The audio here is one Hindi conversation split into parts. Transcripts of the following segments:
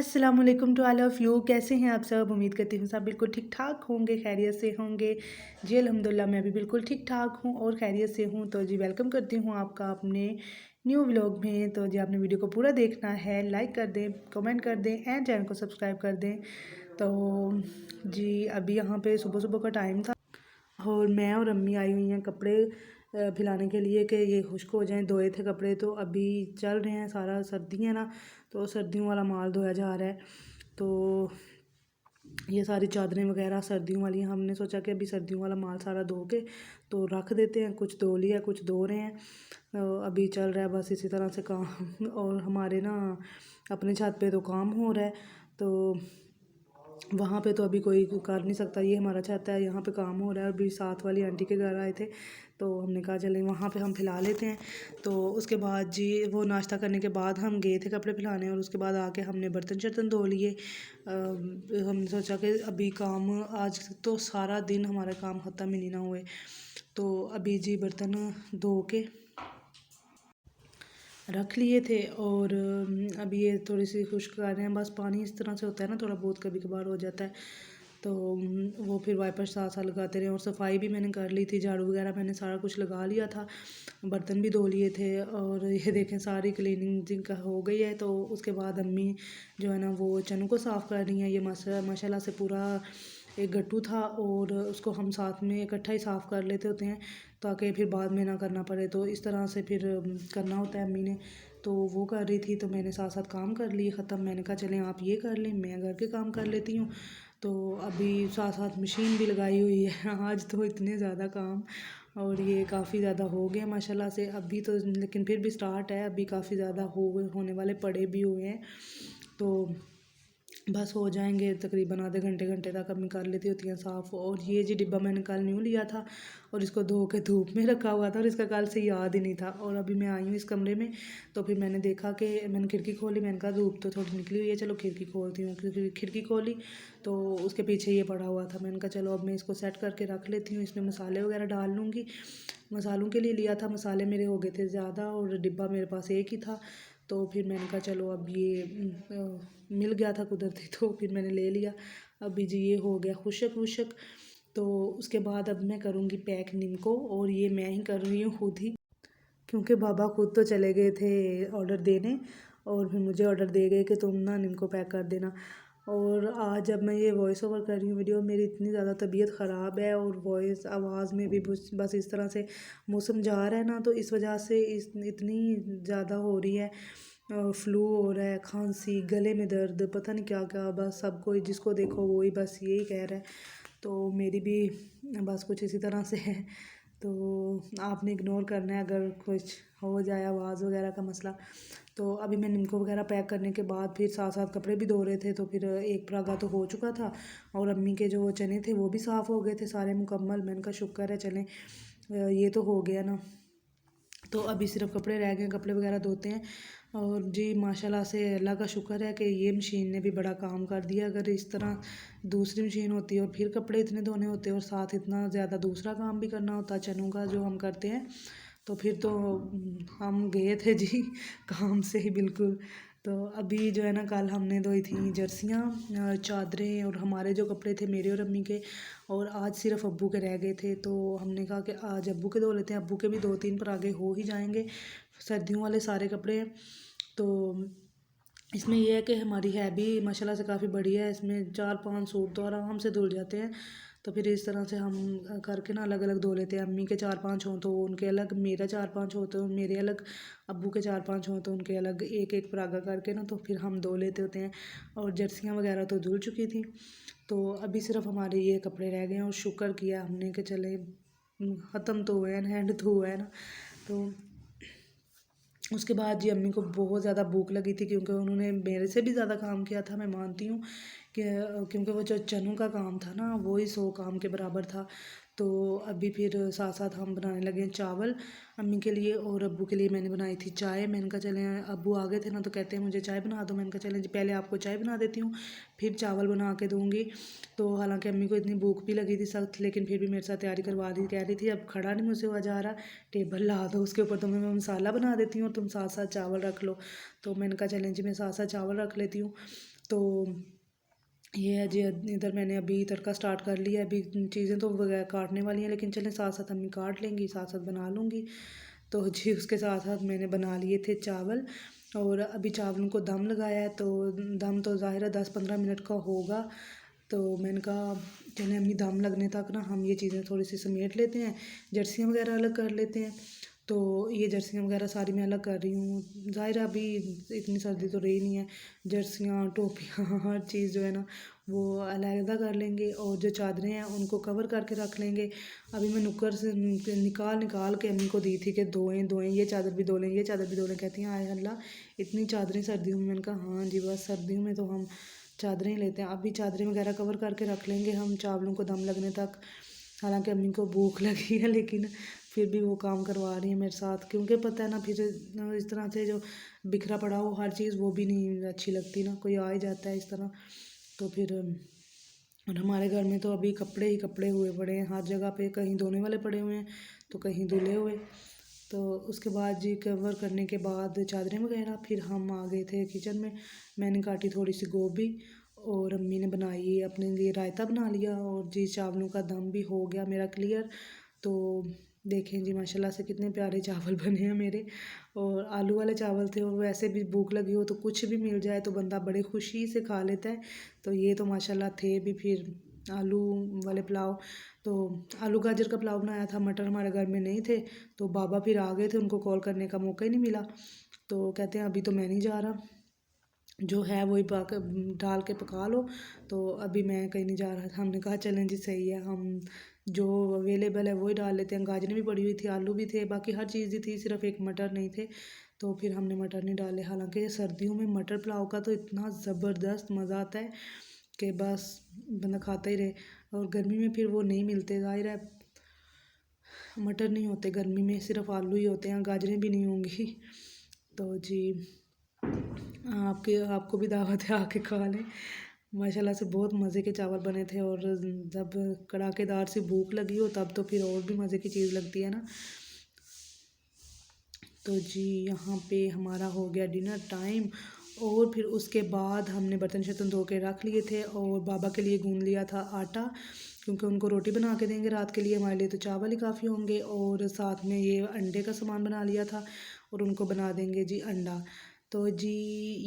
अस्सलाम वालेकुम टू ऑल ऑफ़ यू। कैसे हैं आप सब? उम्मीद करती हूँ सब बिल्कुल ठीक ठाक होंगे, खैरियत से होंगे। जी अल्हम्दुलिल्लाह मैं भी बिल्कुल ठीक ठाक हूँ और खैरियत से हूँ। तो जी वेलकम करती हूँ आपका अपने न्यू व्लॉग में। तो जी आपने वीडियो को पूरा देखना है, लाइक कर दें, कमेंट कर दें एंड चैनल को सब्सक्राइब कर दें। तो जी अभी यहाँ पे सुबह सुबह का टाइम था और मैं और अम्मी आई हुई हैं कपड़े फैलाने के लिए कि ये खुश्क हो जाएं। धोए थे कपड़े तो अभी चल रहे हैं, सारा सर्दी है ना, तो सर्दियों वाला माल धोया जा रहा है। तो ये सारी चादरें वगैरह सर्दियों वाली हैं। हमने सोचा कि अभी सर्दियों वाला माल सारा धो के तो रख देते हैं। कुछ धो लिया, कुछ धो रहे हैं। अभी चल रहा है बस इसी तरह से काम। और हमारे ना अपने छत पे तो काम हो रहा है, तो वहाँ पे तो अभी कोई कर नहीं सकता। ये हमारा छत है, यहाँ पे काम हो रहा है। अभी साथ वाली आंटी के घर आए थे तो हमने कहा चलें वहाँ पे हम फैला लेते हैं। तो उसके बाद जी वो नाश्ता करने के बाद हम गए थे कपड़े फैलाने और उसके बाद आके हमने बर्तन शर्तन धो लिए। हमने सोचा कि अभी काम आज तो सारा दिन हमारा काम ख़त्म ही नहीं ना हुए। तो अभी जी बर्तन धो के रख लिए थे और अभी ये थोड़ी सी खुश्क कर रहे हैं। बस पानी इस तरह से होता है ना, थोड़ा बहुत कभी कभार हो जाता है, तो वो फिर वाइपर साथ साथ लगाते रहे। और सफाई भी मैंने कर ली थी, झाड़ू वगैरह मैंने सारा कुछ लगा लिया था, बर्तन भी धो लिए थे। और ये देखें सारी क्लीनिंग जिनका हो गई है। तो उसके बाद अम्मी जो है ना वो चनों को साफ़ कर रही हैं। ये माशाल्लाह से पूरा एक गट्टू था और उसको हम साथ में इकट्ठा ही साफ़ कर लेते होते हैं ताकि फिर बाद में ना करना पड़े। तो इस तरह से फिर करना होता है। अम्मी ने तो वो कर रही थी तो मैंने साथ साथ काम कर लिए ख़त्म। मैंने कहा चलें आप ये कर लें, मैं घर के काम कर लेती हूँ। तो अभी साथ साथ मशीन भी लगाई हुई है। आज तो इतने ज़्यादा काम और ये काफ़ी ज़्यादा हो गया माशाल्लाह से अभी तो, लेकिन फिर भी स्टार्ट है, अभी काफ़ी ज़्यादा होने वाले पड़े भी हुए हैं। तो बस हो जाएंगे तकरीबन आधे घंटे घंटे तक अम्मी कर लेती होती हैं साफ़। और ये जी डिब्बा मैंने कल न्यू लिया था और इसको धो के धूप में रखा हुआ था और इसका कल से याद ही नहीं था। और अभी मैं आई हूँ इस कमरे में तो फिर मैंने देखा कि मैंने खिड़की खोली, मैंने कहा धूप तो थोड़ी निकली हुई है, चलो खिड़की खोलती हूँ। क्योंकि खिड़की खोली तो उसके पीछे ये पड़ा हुआ था। मैंने कहा चलो अब मैं इसको सेट करके रख लेती हूँ, इसमें मसाले वगैरह डाल लूँगी। मसालों के लिए लिया था, मसाले मेरे हो गए थे ज़्यादा और डिब्बा मेरे पास एक ही था। तो फिर मैंने कहा चलो अब ये मिल गया था कुदरती तो फिर मैंने ले लिया। अभी जी ये हो गया खुशक वुशक। तो उसके बाद अब मैं करूँगी पैक नीम को और ये मैं ही कर रही हूँ खुद ही, क्योंकि बाबा खुद तो चले गए थे ऑर्डर देने और फिर मुझे ऑर्डर दे गए कि तुम ना नीम को पैक कर देना। और आज जब मैं ये वॉइस ओवर कर रही हूँ वीडियो, मेरी इतनी ज़्यादा तबीयत ख़राब है और वॉइस आवाज़ में भी बस इस तरह से मौसम जा रहा है ना, तो इस वजह से इतनी ज़्यादा हो रही है। फ्लू हो रहा है, खांसी, गले में दर्द, पता नहीं क्या क्या, बस सब कोई जिसको देखो वही बस यही कह रहा है। तो मेरी भी बस कुछ इसी तरह से है। तो आपने इग्नोर करना है अगर कुछ हो जाए आवाज़ वगैरह का मसला। तो अभी मैं नींबू वगैरह पैक करने के बाद फिर साथ साथ कपड़े भी धो रहे थे, तो फिर एक परागा तो हो चुका था और अम्मी के जो चने थे वो भी साफ़ हो गए थे सारे मुकम्मल। मैंने कहा शुक्र है चलें ये तो हो गया ना। तो अभी सिर्फ कपड़े रह गए, कपड़े वगैरह धोते हैं। और जी माशाल्लाह से अल्लाह का शुक्र है कि ये मशीन ने भी बड़ा काम कर दिया। अगर इस तरह दूसरी मशीन होती और फिर कपड़े इतने धोने होते और साथ इतना ज़्यादा दूसरा काम भी करना होता चनों का जो हम करते हैं, तो फिर तो हम गए थे जी काम से ही बिल्कुल। तो अभी जो है ना कल हमने धोई थी जर्सियाँ, चादरें और हमारे जो कपड़े थे मेरे और अम्मी के, और आज सिर्फ अब्बू के रह गए थे। तो हमने कहा कि आज अब्बू के धो लेते हैं, अब्बू के भी 2-3 परागे हो ही जाएंगे, सर्दियों वाले सारे कपड़े हैं। तो इसमें यह है कि हमारी है भी माशाल्लाह से काफ़ी बड़ी है, इसमें 4-5 सूट तो आराम से धुल जाते हैं। तो फिर इस तरह से हम करके ना अलग अलग धो लेते हैं। अम्मी के 4-5 हों तो उनके अलग, मेरा 4-5 हो तो मेरे अलग, अब्बू के 4-5 हों तो उनके अलग, एक एक परागा करके ना तो फिर हम धो लेते होते हैं। और जर्सियाँ वगैरह तो धुल चुकी थी, तो अभी सिर्फ हमारे ये कपड़े रह गए हैं। और शुक्र किया हमने कि चले ख़त्म तो हुए हैं, हैंड तो हुआ है ना। तो उसके बाद जी अम्मी को बहुत ज़्यादा भूख लगी थी, क्योंकि उन्होंने मेरे से भी ज़्यादा काम किया था, मैं मानती हूँ कि क्योंकि वो जो चनों का काम था ना वो ही 100 काम के बराबर था। तो अभी फिर साथ साथ हम बनाने लगे चावल अम्मी के लिए और अब्बू के लिए मैंने बनाई थी चाय। मैंने कहा चलें, अब्बू आ गए थे ना तो कहते हैं मुझे चाय बना दो। मैंने कहा चलें जी पहले आपको चाय बना देती हूँ फिर चावल बना के दूँगी। तो हालांकि अम्मी को इतनी भूख भी लगी थी सख्त, लेकिन फिर भी मेरे साथ तैयारी करवा दी, कह रही थी अब खड़ा नहीं मुझसे हुआ जा रहा, टेबल ला दो उसके ऊपर तुम्हें मैं मसाला बना देती हूँ और तुम साथ साथ चावल रख लो। तो मैंने कहा चलें जी मैं साथ साथ चावल रख लेती हूँ। तो ये है जी, इधर मैंने अभी तड़का स्टार्ट कर लिया है। अभी चीज़ें तो वगैरह काटने वाली हैं, लेकिन चलें साथ साथ अम्मी काट लेंगी, साथ साथ बना लूँगी। तो जी उसके साथ साथ मैंने बना लिए थे चावल, और अभी चावलों को दम लगाया है। तो दम तो ज़ाहिर है 10-15 मिनट का होगा। तो मैंने कहा चलें अम्मी दम लगने तक ना हम ये चीज़ें थोड़ी सी समेट लेते हैं, जर्सियाँ वगैरह अलग कर लेते हैं। तो ये जर्सियाँ वगैरह सारी मैं अलग कर रही हूँ। ज़ाहिर है अभी इतनी सर्दी तो रही नहीं है, जर्सियाँ टोपियाँ हर चीज़ जो है ना वो अलहदा कर लेंगे, और जो चादरें हैं उनको कवर करके रख लेंगे। अभी मैं नुक्कड़ से निकाल के अम्मी को दी थी कि धोएं, ये चादर भी धो लें, ये चादर भी धो लें। कहती हैं आय अल्लाह इतनी चादरें सर्दियों में। मैंने कहा हाँ जी, बस सर्दियों में तो हम चादरें ही लेते हैं। अभी चादरें वगैरह कवर करके रख लेंगे हम चावलों को दम लगने तक। हालांकि अम्मी को भूख लगी है, लेकिन फिर भी वो काम करवा रही है मेरे साथ, क्योंकि पता है ना फिर इस तरह से जो बिखरा पड़ा हो हर चीज़ वो भी नहीं अच्छी लगती ना, कोई आ ही जाता है इस तरह। तो फिर और हमारे घर में तो अभी कपड़े ही कपड़े हुए पड़े हैं हर जगह पे, कहीं धोने वाले पड़े हुए हैं तो कहीं धुले हुए। तो उसके बाद जी कवर करने के बाद चादरें वगैरह, फिर हम आ गए थे किचन में। मैंने काटी थोड़ी सी गोभी, और अम्मी ने बनाई अपने लिए रायता बना लिया, और जी चावलों का दम भी हो गया मेरा क्लियर। तो देखें जी माशाल्लाह से कितने प्यारे चावल बने हैं मेरे, और आलू वाले चावल थे, और वैसे भी भूख लगी हो तो कुछ भी मिल जाए तो बंदा बड़े खुशी से खा लेता है। तो ये तो माशाल्लाह थे भी। फिर आलू वाले पुलाव, तो आलू गाजर का पुलाव बनाया था, मटर हमारे घर में नहीं थे। तो बाबा फिर आ गए थे, उनको कॉल करने का मौका ही नहीं मिला। तो कहते हैं अभी तो मैं नहीं जा रहा, जो है वही डाल के पका लो। तो अभी मैं कहीं नहीं जा रहा था। हमने कहा चलें जी सही है, हम जो अवेलेबल है वही डाल लेते हैं। गाजरें भी पड़ी हुई थी, आलू भी थे, बाकी हर चीज़ ही थी, सिर्फ एक मटर नहीं थे। तो फिर हमने मटर नहीं डाले। हालांकि सर्दियों में मटर पुलाव का तो इतना ज़बरदस्त मज़ा आता है कि बस बंदा खाता ही रहे। और गर्मी में फिर वो नहीं मिलते, ज़ाहिर है मटर नहीं होते गर्मी में, सिर्फ आलू ही होते हैं, गाजरें भी नहीं होंगी। तो जी आपको भी दावत है, आके खा लें। माशाल्लाह से बहुत मज़े के चावल बने थे, और जब कड़ाकेदार सी भूख लगी हो तब तो फिर और भी मज़े की चीज़ लगती है ना। तो जी यहाँ पे हमारा हो गया डिनर टाइम, और फिर उसके बाद हमने बर्तन शर्तन धो के रख लिए थे, और बाबा के लिए गूंद लिया था आटा, क्योंकि उनको रोटी बना के देंगे रात के लिए, हमारे लिए तो चावल ही काफ़ी होंगे। और साथ में ये अंडे का सामान बना लिया था, और उनको बना देंगे जी अंडा। तो जी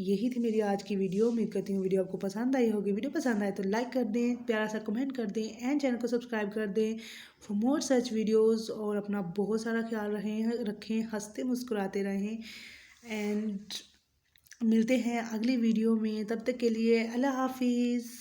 यही थी मेरी आज की वीडियो। उम्मीद करती हूँ वीडियो आपको पसंद आई होगी। वीडियो पसंद आए तो लाइक कर दें, प्यारा सा कमेंट कर दें, एंड चैनल को सब्सक्राइब कर दें फॉर मोर सच वीडियोस। और अपना बहुत सारा ख्याल रखें, हंसते मुस्कुराते रहें, एंड मिलते हैं अगली वीडियो में। तब तक के लिए अल्लाह हाफिज़।